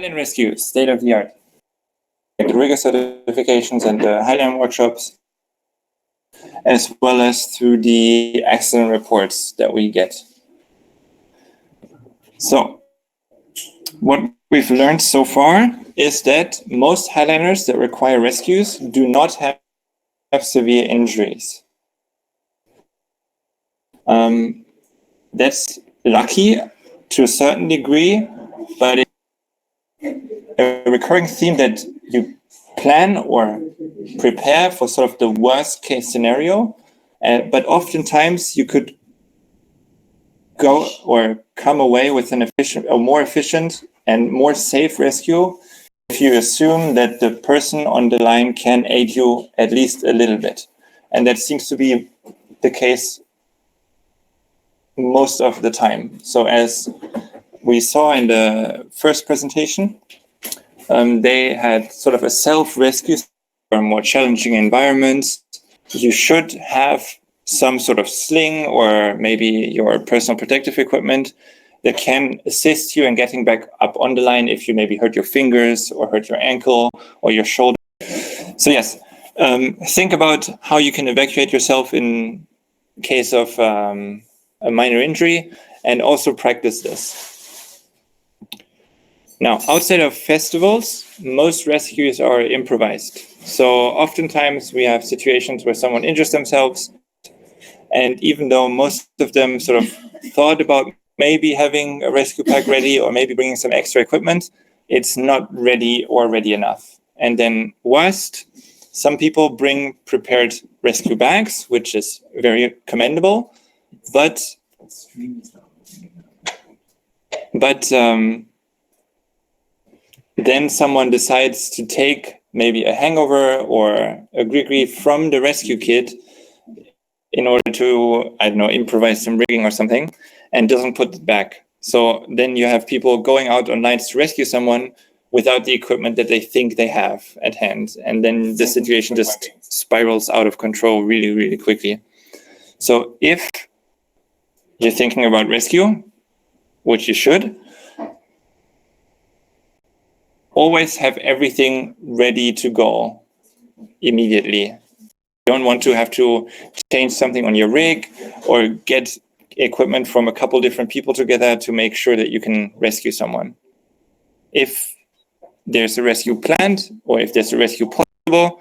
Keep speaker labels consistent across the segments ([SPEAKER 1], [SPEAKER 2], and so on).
[SPEAKER 1] Highline rescue, state of the art. The rigor certifications and the Highline workshops, as well as through the accident reports that we get. So, what we've learned so far is that most Highliners that require rescues do not have severe injuries. That's lucky to a certain degree, but it's a recurring theme that you plan or prepare for sort of the worst case scenario, but oftentimes you could go or come away with an efficient, a more efficient and more safe rescue if you assume that the person on the line can aid you at least a little bit. And that seems to be the case most of the time. So as we saw in the first presentation, they had sort of a self-rescue for more challenging environments. You should have some sort of sling or maybe your personal protective equipment that can assist you in getting back up on the line if you maybe hurt your fingers or hurt your ankle or your shoulder. So yes, think about how you can evacuate yourself in case of a minor injury, and also practice this. Now, outside of festivals, most rescues are improvised. So oftentimes we have situations where someone injures themselves, and even though most of them sort of thought about maybe having a rescue pack ready or maybe bringing some extra equipment, it's not ready or ready enough. And then worst, some people bring prepared rescue bags, which is very commendable, but then someone decides to take maybe a hangover or a gree from the rescue kit in order to, I don't know, improvise some rigging or something, and doesn't put it back. So then you have people going out on nights to rescue someone without the equipment that they think they have at hand. And then the situation just spirals out of control really, really quickly. So if you're thinking about rescue, which you should, always have everything ready to go immediately. You don't want to have to change something on your rig or get equipment from a couple different people together to make sure that you can rescue someone. If there's a rescue planned or if there's a rescue possible,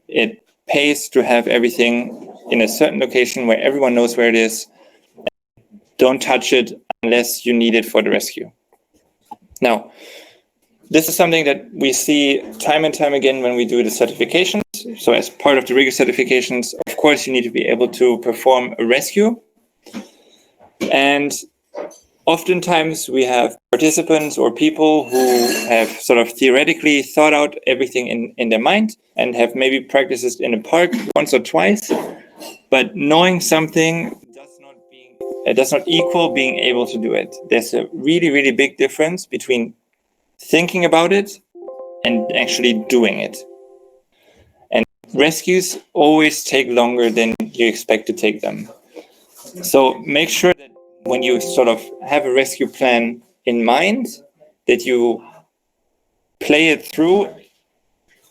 [SPEAKER 1] it pays to have everything in a certain location where everyone knows where it is. Don't touch it unless you need it for the rescue. Now, this is something that we see time and time again when we do the certifications. So as part of the rigor certifications, of course, you need to be able to perform a rescue. And oftentimes we have participants or people who have sort of theoretically thought out everything in their mind and have maybe practiced it in a park once or twice, but knowing something does not equal being able to do it. There's a really, really big difference between thinking about it and actually doing it. And rescues always take longer than you expect to take them. So make sure that when you sort of have a rescue plan in mind, that you play it through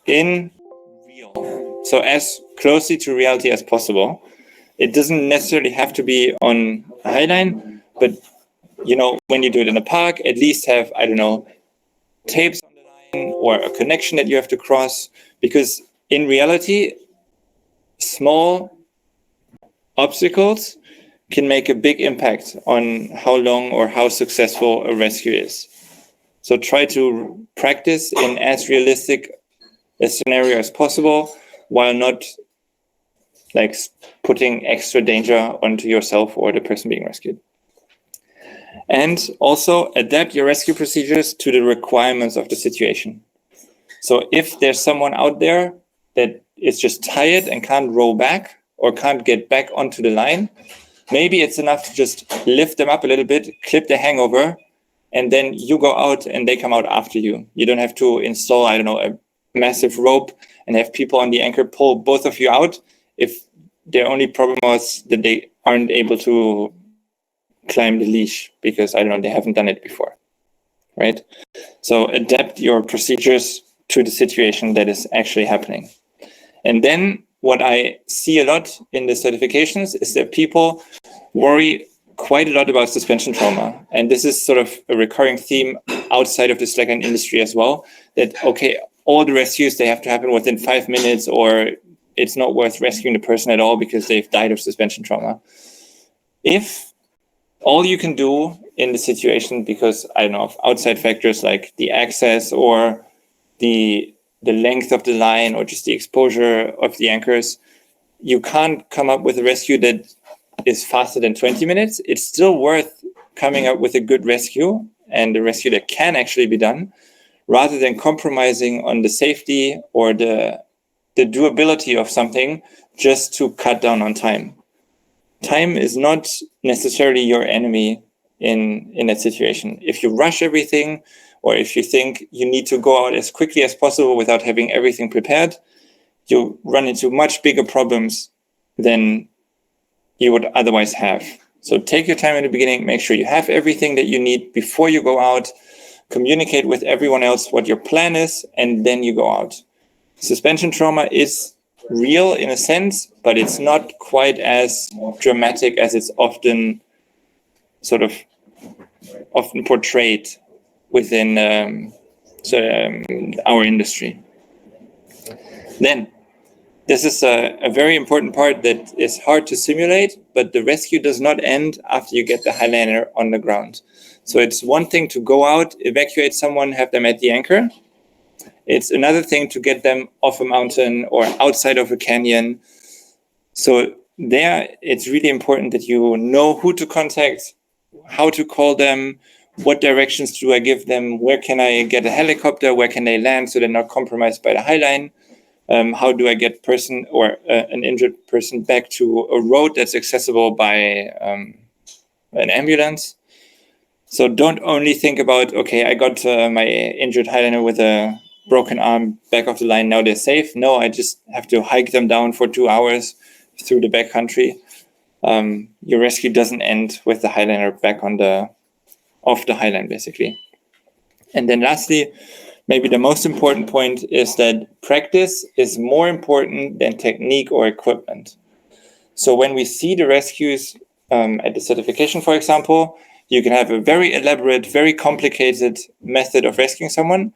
[SPEAKER 1] in real. So as closely to reality as possible. It doesn't necessarily have to be on a Highline, but you know, when you do it in a park, at least have, I don't know, tapes on the line or a connection that you have to cross, because in reality, small obstacles can make a big impact on how long or how successful a rescue is. So try to practice in as realistic a scenario as possible while not like putting extra danger onto yourself or the person being rescued. And also adapt your rescue procedures to the requirements of the situation. So if there's someone out there that is just tired and can't row back or can't get back onto the line, maybe it's enough to just lift them up a little bit, clip the hangover, and then you go out and they come out after you. You don't have to install, I don't know, a massive rope and have people on the anchor pull both of you out if their only problem was that they aren't able to climb the leash because, I don't know, they haven't done it before. right? So adapt your procedures to the situation that is actually happening. And then what I see a lot in the certifications is that people worry quite a lot about suspension trauma. And this is sort of a recurring theme outside of the slackline industry as well, that, okay, all the rescues, they have to happen within 5 minutes, or it's not worth rescuing the person at all because they've died of suspension trauma. If all you can do in the situation, because I don't know, of outside factors like the access or the length of the line or just the exposure of the anchors, you can't come up with a rescue that is faster than 20 minutes. It's still worth coming up with a good rescue and a rescue that can actually be done, rather than compromising on the safety or the doability of something just to cut down on time. Time is not necessarily your enemy in that situation. If you rush everything, or if you think you need to go out as quickly as possible without having everything prepared, you run into much bigger problems than you would otherwise have. So take your time in the beginning, make sure you have everything that you need before you go out, communicate with everyone else what your plan is, and then you go out. Suspension trauma is real in a sense, but it's not quite as dramatic as it's often portrayed within our industry. Then, this is a very important part that is hard to simulate, but the rescue does not end after you get the Highliner on the ground. So it's one thing to go out, evacuate someone, have them at the anchor. It's another thing to get them off a mountain or outside of a canyon. So there, it's really important that you know who to contact, how to call them, what directions do I give them, where can I get a helicopter, where can they land so they're not compromised by the Highline. How do I get an injured person back to a road that's accessible by an ambulance? So don't only think about, okay, I got my injured Highliner with a broken arm back off the line, now they're safe. No, I just have to hike them down for 2 hours through the backcountry. Your rescue doesn't end with the Highliner back off the Highline, basically. And then lastly, maybe the most important point is that practice is more important than technique or equipment. So when we see the rescues at the certification, for example, you can have a very elaborate, very complicated method of rescuing someone.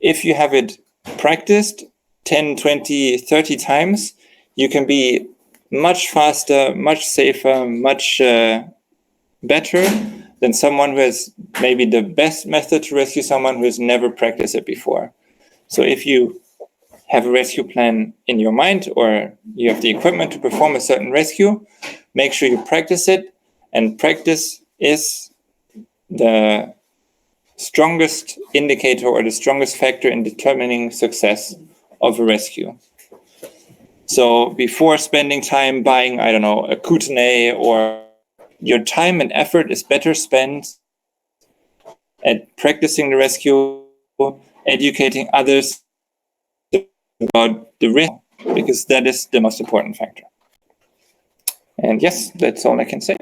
[SPEAKER 1] If you have it practiced 10, 20, 30 times, you can be much faster, much safer, much better than someone who has maybe the best method to rescue someone who has never practiced it before. So if you have a rescue plan in your mind, or you have the equipment to perform a certain rescue, make sure you practice it. And practice is the strongest indicator or the strongest factor in determining success of a rescue. So before spending time buying, I don't know, a Kootenai, or your time and effort is better spent at practicing the rescue, educating others about the risk, because that is the most important factor. And yes, that's all I can say.